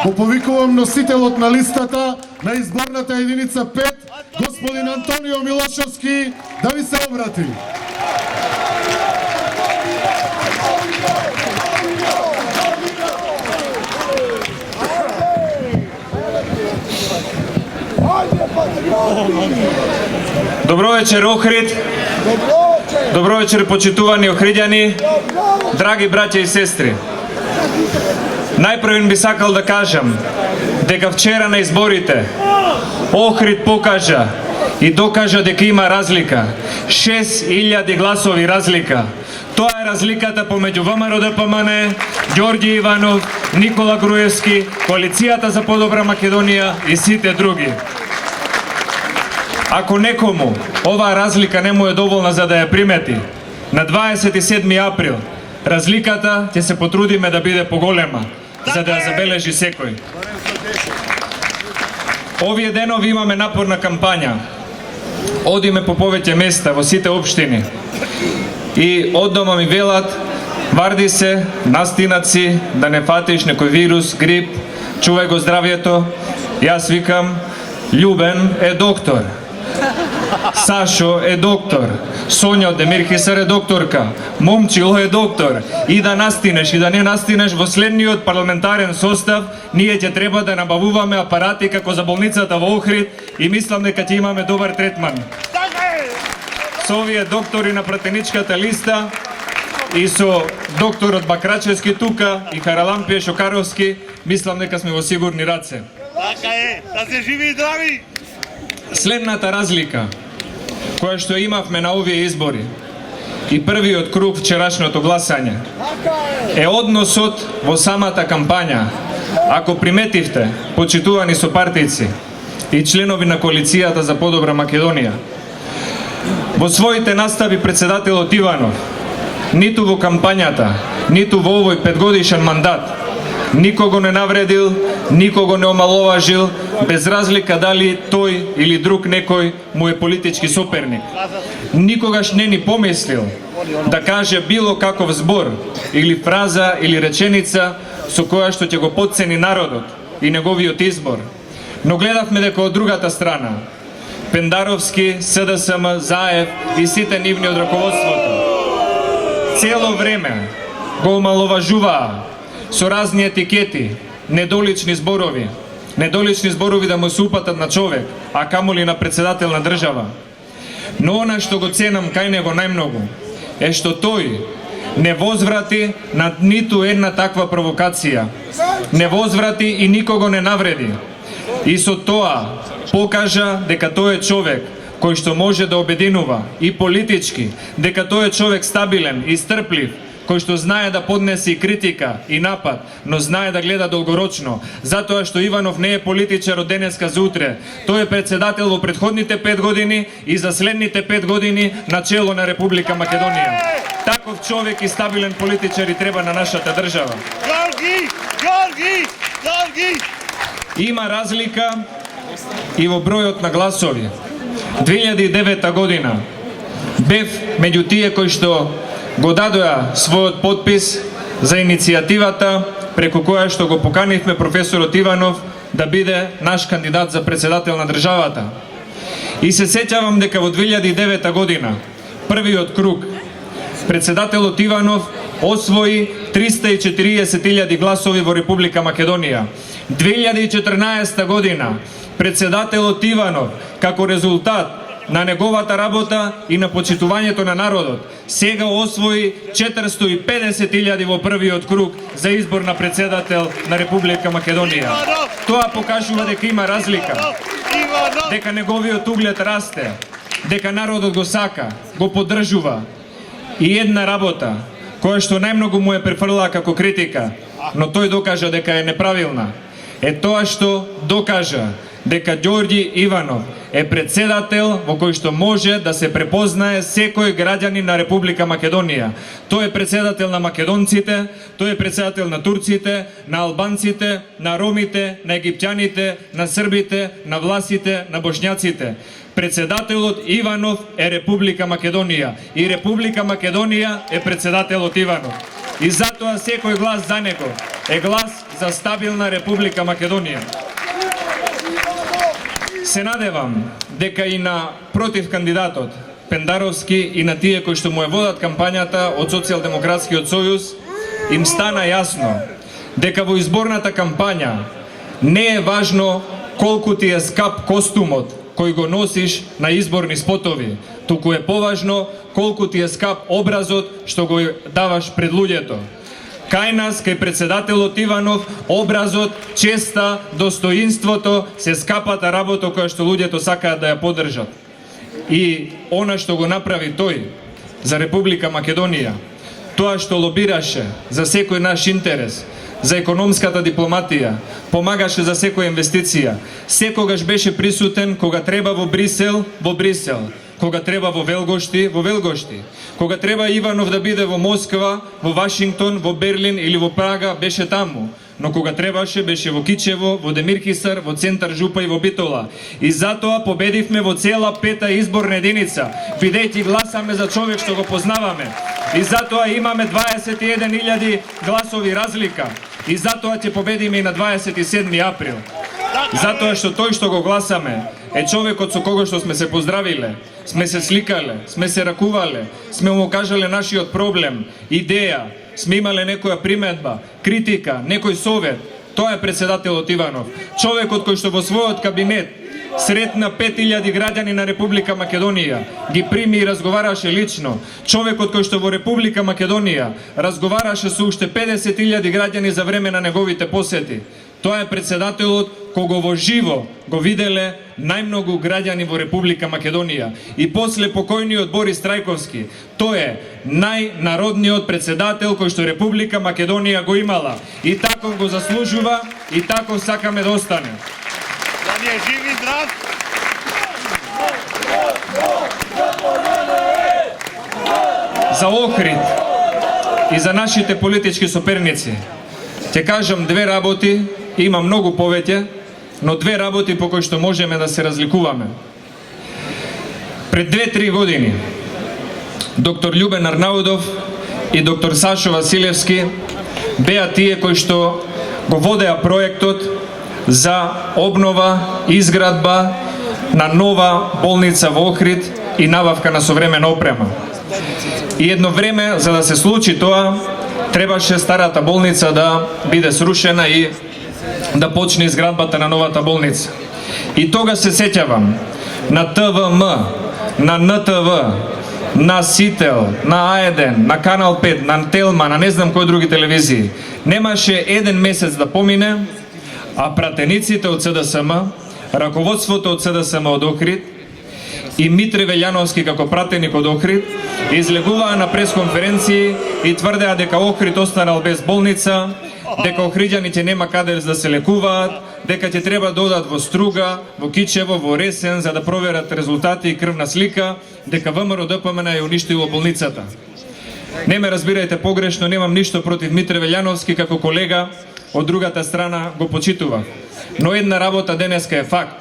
Го повикувам носителот на листата на изборната единица 5, господин Антонио Милошовски, да ви се обрати. Добро вечер, Охрид. Добро вечер, почитувани охриѓани, драги браќа и сестри. Најпрвен би сакал да кажам дека вчера на изборите Охрид покажа и докажа дека има разлика. 6000 гласови разлика. Тоа е разликата помеѓу ВМРО ДПМН, Ѓорѓи Иванов, Никола Груевски, Коалицијата за подобра Македонија и сите други. Ако некому оваа разлика не му е доволна за да ја примети, на 27 април разликата ќе се потрудиме да биде поголема, за да ја забележи секој. Овие денови имаме напорна кампања. Одиме по повеќе места во сите општини. И од дома ми велат, варди се, настинат си, да не фатиш некој вирус, грип, чувај го здравието. Јас викам, Љубен е доктор. Сашо е доктор, Сонја од Демирхисар е докторка, Момчило е доктор. И да настинеш и да не настинеш во следниот парламентарен состав, ние ќе треба да набавуваме апарати како за болницата во Охрид и мислам дека ќе имаме добар третман. Со овие доктори на пратеничката листа и со докторот Бакрачевски тука и Харалампие Шокаровски, мислам дека сме во сигурни раце. Така е, да се живи и здрави! Следната разлика која што имавме на овие избори и првиот круг вчерашното гласање е односот во самата кампања. Ако приметивте, почитувани сопартици и членови на Коалицијата за подобра Македонија, во своите настави председателот Иванов, ниту во кампањата, ниту во овој 5-годишен мандат, никого не навредил, никого не омаловажил, без разлика дали тој или друг некој му е политички соперник. Никогаш не ни помислил да каже било каков збор или фраза или реченица со која што ќе го потцени народот и неговиот избор. Но гледавме дека од другата страна, Пендаровски, СДСМ, Заев и сите нивни од раководството цело време го омаловажуваа со разни етикети, недолични зборови да му се упатат на човек, а камоли на председател на држава. Но она што го ценам кај него најмногу е што тој не возврати на ниту една таква провокација, не возврати и никого не навреди. И со тоа покажа дека тој е човек кој што може да обединува и политички, дека тој е човек стабилен и стрплив, кој што знае да поднесе и критика и напад, но знае да гледа долгорочно, затоа што Иванов не е политичар од денеска за утре. Тој е председател во претходните 5 години и за следните 5 години на чело на Република Македонија. Таков човек и стабилен политичар и треба на нашата држава. Ѓорги! Има разлика и во бројот на гласови. 2009 година бев меѓу тие кои што го дадоа својот подпис за иницијативата преку која што го поканивме професорот Иванов да биде наш кандидат за председател на државата. И се сеќавам дека во 2009 година, првиот круг, председателот Иванов освои 340.000 гласови во Република Македонија. 2014 година, председателот Иванов, како резултат на неговата работа и на почитувањето на народот, сега освои 450.000 во првиот круг за избор на председател на Република Македонија. Тоа покажува дека има разлика, дека неговиот углед расте, дека народот го сака, го поддржува. И една работа, која што најмногу му е префрлаа како критика, но тој докажа дека е неправилна, е тоа што докажа дека Ѓорѓи Иванов е председател во кој што може да се препознае секој граѓанин на Република Македонија. Тој е председател на македонците, тој е председател на турците, на албанците, на ромите, на египтјаните, на србите, на власите, на бошњаците. Председателот Иванов е Република Македонија и Република Македонија е председателот Иванов. И затоа секој глас за него е глас за стабилна Република Македонија. Се надевам дека и на против кандидатот Пендаровски и на тие кои што му ја водат кампањата од Социјалдемократскиот сојуз им стана јасно дека во изборната кампања не е важно колку ти е скап костумот кој го носиш на изборни спотови, туку е поважно колку ти е скап образот што го даваш пред луѓето. Кај нас, кај председателот Иванов, образот, честа, достоинството се скапата работа која што луѓето сакаат да ја поддржат. И она што го направи тој за Република Македонија, тоа што лобираше за секој наш интерес, за економската дипломатија, помагаше за секоја инвестиција, секогаш беше присутен кога треба во Брисел, кога треба во Велгошти, кога треба Иванов да биде во Москва, во Вашингтон, во Берлин или во Прага, беше таму. Но кога требаше, беше во Кичево, во Демиркисар, во Центар Жупа и во Битола. И затоа победивме во цела пета изборна единица, бидејќи гласаме за човек што го познаваме. И затоа имаме 21.000 гласови разлика. И затоа ќе победиме и на 27 април. Затоа што тој што го гласаме е човекот со кого што сме се поздравиле, сме се сликале, сме се ракувале, сме му кажале нашиот проблем, идеја, сме имале некоја приметба, критика, некој совет. Тоа е председателот Иванов. Човекот кој што во својот кабинет сретна 5000 граѓани на Република Македонија, ги прими и разговараше лично. Човекот кој што во Република Македонија разговараше со уште 50.000 граѓани за време на неговите посети. Тоа е председателот кого во живо го виделе најмногу граѓани во Република Македонија. И после покојниот Борис Трајковски, тој е најнародниот председател кој што Република Македонија го имала. И таков го заслужува и таков сакаме да остане. Da mi je živ i zdrav. За Охрид и за нашите политички соперници ќе кажам две работи, има многу повеќе, но две работи по кои што можеме да се разликуваме. Пред 2-3 години доктор Љубен Арнаудов и доктор Сашо Василевски беа тие кои што го водеа проектот за обнова, изградба на нова болница во Охрид и набавка на современа опрема. И едно време, за да се случи тоа, требаше старата болница да биде срушена и да почне изградбата на новата болница. И тога се сеќавам на ТВМ, на НТВ, на Сител, на А1, на Канал 5, на Телма, на не знам кои други телевизии. Немаше еден месец да помине, а пратениците од СДСМ, раководството од СДСМ од Охрид и Митре Велјановски како пратеник од Охрид излегуваа на пресконференции и тврдеа дека Охрид останал без болница, дека охриѓаните нема каде да се лекуваат, дека ќе треба да одат во Струга, во Кичево, во Ресен за да проверат резултати и крвна слика, дека ВМРО ДПМН е уништило болницата. Не ме разбирајте погрешно, немам ништо против Митре Велјановски како колега, од другата страна го почитував. Но една работа денеска е факт.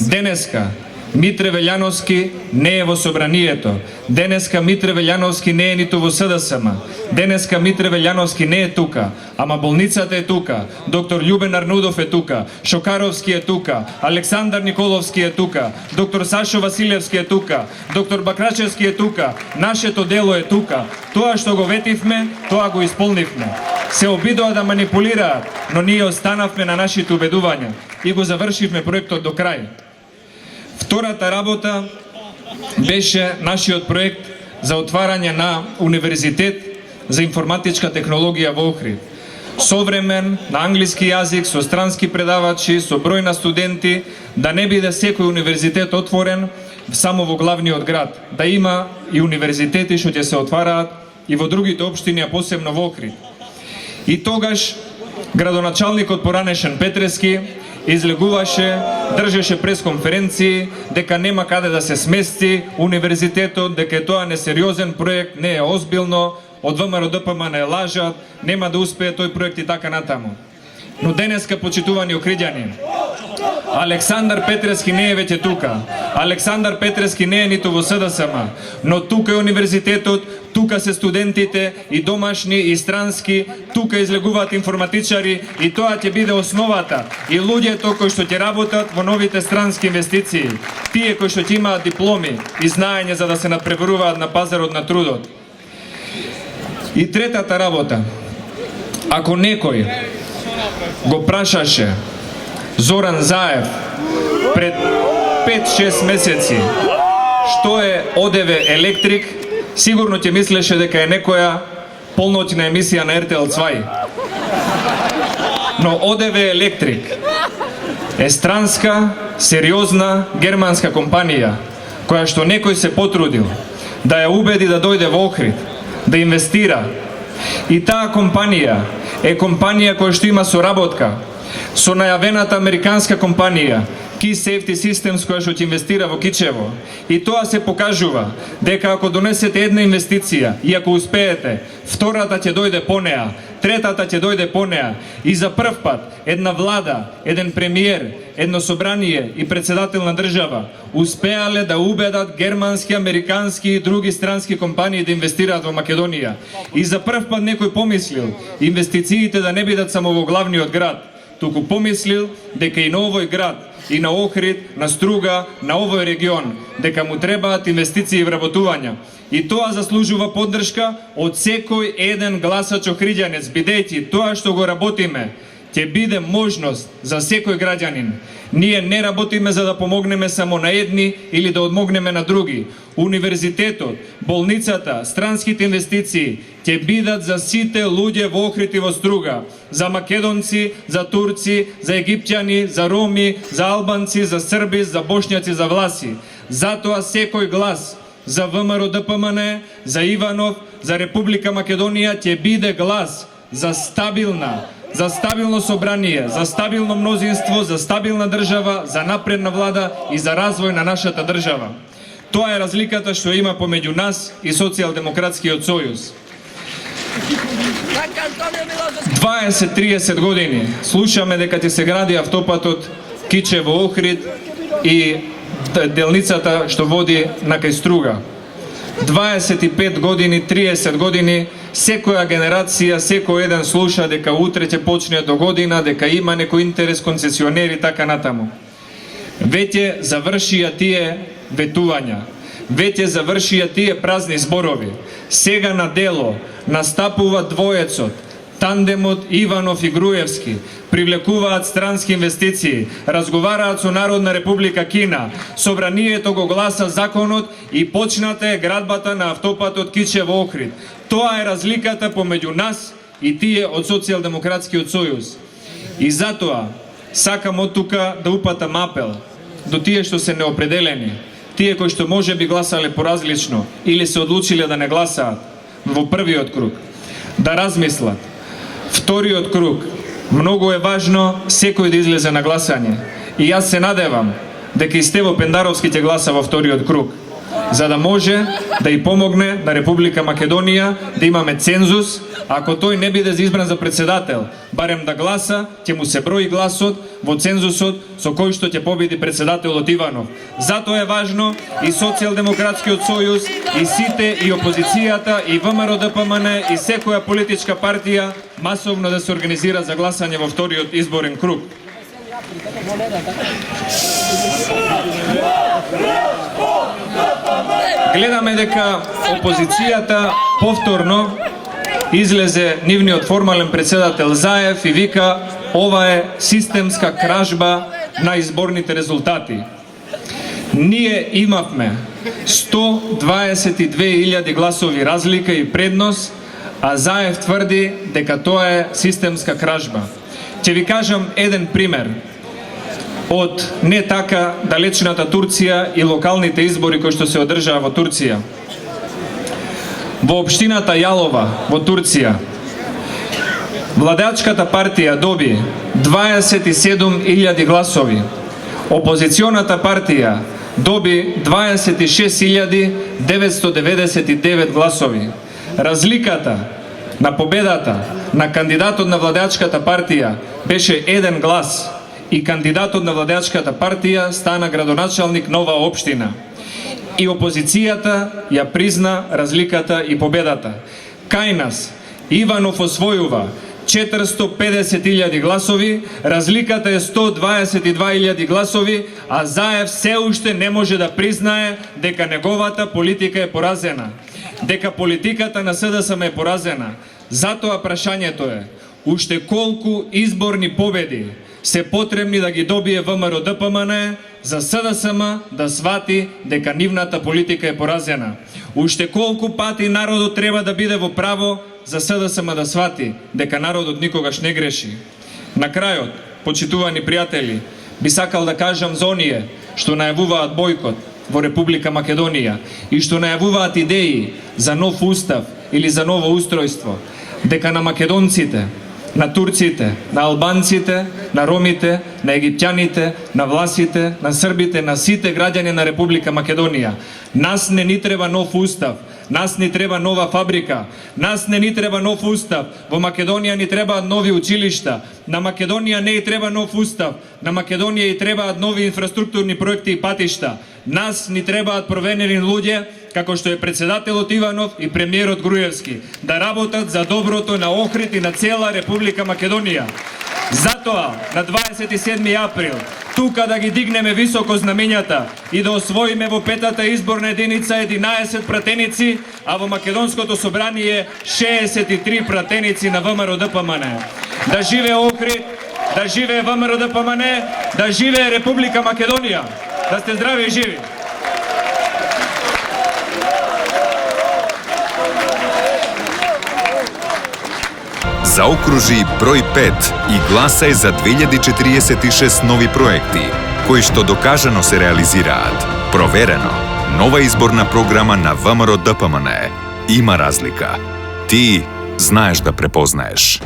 Денеска Митре Велјановски не е во собранието. Денеска Митре Велјановски не е ниту во СДСМ. Денеска Митре Велјановски не е тука, ама болницата е тука. Доктор Љубен Арнаудов е тука, Шокаровски е тука, Александар Николовски е тука, доктор Сашо Василевски е тука, доктор Бакрачевски е тука, нашето дело е тука. Тоа што го ветивме, тоа го исполнивме. Се обидоа да манипулираат, но ние останавме на нашите убедувања и го завршивме проектот до крај. Втората работа беше нашиот проект за отварање на универзитет за информатичка технологија во Охрид. Современ, на англиски јазик, со странски предавачи, со број на студенти, да не биде секој универзитет отворен само во главниот град, да има и универзитети што ќе се отвараат и во другите општини, а посебно во Охрид. И тогаш градоначалникот поранешен Петрески излегуваше, држеше пресконференции дека нема каде да се смести универзитетот, дека е тоа несериозен проект, не е озбилно, од ВМРО ДПМН не лажат, нема да успее тој проект и така натаму. Но денеска, почитувани охриѓани, Александар Петрески не е веќе тука. Александар Петрески не е ниту во СДСМ, но тука е универзитетот, тука се студентите, и домашни, и странски, тука излегуваат информатичари, и тоа ќе биде основата. И луѓето кои што ќе работат во новите странски инвестиции, тие кои што ќе имаат дипломи и знаење за да се напребаруваат на пазарот на трудот. И третата работа, ако некој го прашаше Зоран Заев пред 5-6 месеци што е ОДВ Електрик, сигурно ќе мислеше дека е некоја полноќна емисија на РТЛ 2. Но ОДВ Електрик е странска, сериозна германска компанија која што некој се потрудил да ја убеди да дојде во Охрид, да инвестира. И таа компанија е компанија која што има соработка со најавената американска компанија Key Safety Systems која што ќе инвестира во Кичево. И тоа се покажува дека ако донесете една инвестиција и ако успеете, втората ќе дојде по неа, третата ќе дојде по неа. И за прв пат една влада, еден премиер, едно собрание и председател на држава успеале да убедат германски, американски и други странски компании да инвестираат во Македонија. И за прв пат некој помислил инвестициите да не бидат само во главниот град, туку помислил дека и на овој град, и на Охрид, на Струга, на овој регион, дека му требаат инвестиции и вработувања. И тоа заслужува поддршка од секој еден гласач охриѓанец, бидејќи тоа што го работиме ќе биде можност за секој граѓанин. Ние не работиме за да помогнеме само на едни или да одмогнеме на други. Универзитетот, болницата, странските инвестиции ќе бидат за сите луѓе во Охрид и во Струга. За македонци, за турци, за египтјани, за роми, за албанци, за срби, за бошњаци, за власи. Затоа секој глас за ВМРО ДПМН, за Иванов, за Република Македонија ќе биде глас за стабилно собрание, за стабилно мнозинство, за стабилна држава, за напредна влада и за развој на нашата држава. Тоа е разликата што има помеѓу нас и Социјалдемократскиот сојуз. 20-30 години слушаме дека ќе се гради автопатот Кичево-Охрид и делницата што води на кај Струга. 25 години, 30 години, секоја генерација, секој еден слуша дека утре ќе почне до година, дека има некој интерес, концесионери, така натаму. Веќе завршија тие ветувања, веќе завршија тие празни зборови. Сега на дело настапува двоецот, тандемот Иванов и Груевски, привлекуваат странски инвестиции, разговараат со Народна република Кина, собранието го гласа законот и почната е градбата на автопатот Кичево-Охрид. Тоа е разликата помеѓу нас и тие од Социјалдемократскиот сојуз. И затоа сакам од тука да упатам апел до тие што се неопределени, тие кои што може би гласале поразлично или се одлучиле да не гласаат во првиот круг, да размислат. Вториот круг, многу е важно секој да излезе на гласање. И јас се надевам дека и Стево Пендаровски ќе гласа во вториот круг, за да може да и помогне на Република Македонија да имаме цензус. Ако тој не биде избран за председател, барем да гласа, ќе му се брои гласот во цензусот со кој што ќе победи председателот Иванов. Затоа е важно и Социјалдемократскиот сојуз, и сите, и опозицијата, и ВМРО ДПМН, и секоја политичка партија масовно да се организира за гласање во вториот изборен круг. Гледаме дека опозицијата повторно излезе нивниот формален председател Заев и вика ова е системска кражба на изборните резултати. Ние имавме 122.000 гласови разлика и предност, а Заев тврди дека тоа е системска кражба. Ќе ви кажам еден пример од не така далечната Турција и локалните избори кои што се одржаа во Турција. Во општината Јалова во Турција, владеачката партија доби 27.000 гласови, опозиционата партија доби 26.999 гласови. Разликата на победата на кандидатот на владеачката партија беше еден глас и кандидатот на владеачката партија стана градоначалник на оваа општина. и опозицијата ја призна разликата и победата. Кај нас Иванов освојува 450.000 гласови, разликата е 122.000 гласови, а Заев се уште не може да признае дека неговата политика е поразена, дека политиката на СДСМ е поразена. Затоа прашањето е, уште колку изборни победи се потребни да ги добие ВМРО ДПМН за СДСМ да свати дека нивната политика е поразена? Уште колку пати народот треба да биде во право за СДСМ да свати дека народот никогаш не греши? На крајот, почитувани пријатели, би сакал да кажам за оние што најавуваат бојкот во Република Македонија и што најавуваат идеи за нов устав или за ново устројство, дека на македонците, на турците, на албанците, на ромите, на египтјаните, на власите, на србите, на сите граѓани на Република Македонија. Нас не ни треба нов устав, нас ни треба нова фабрика, нас не ни треба нов устав, во Македонија ни требаат нови училишта, на Македонија не и треба нов устав, на Македонија и требаат нови инфраструктурни проекти и патишта. Нас ни требаат проверени луѓе, како што е председателот Иванов и премиерот Груевски, да работат за доброто на Охрид и на цела Република Македонија. Затоа, на 27. април, тука да ги дигнеме високо знамењата и да освоиме во петата изборна единица 11 пратеници, а во Македонското собрание 63 пратеници на ВМРО ДПМН. Да живее Охрид, да живее ВМРО ДПМН, да живее Република Македонија. Да сте здрави и живи! Заокружи број 5 и гласај за 2046 нови проекти, кои што докажано се реализираат. Проверено. Нова изборна програма на ВМРО ДПМН. Има разлика. Ти знаеш да препознаеш.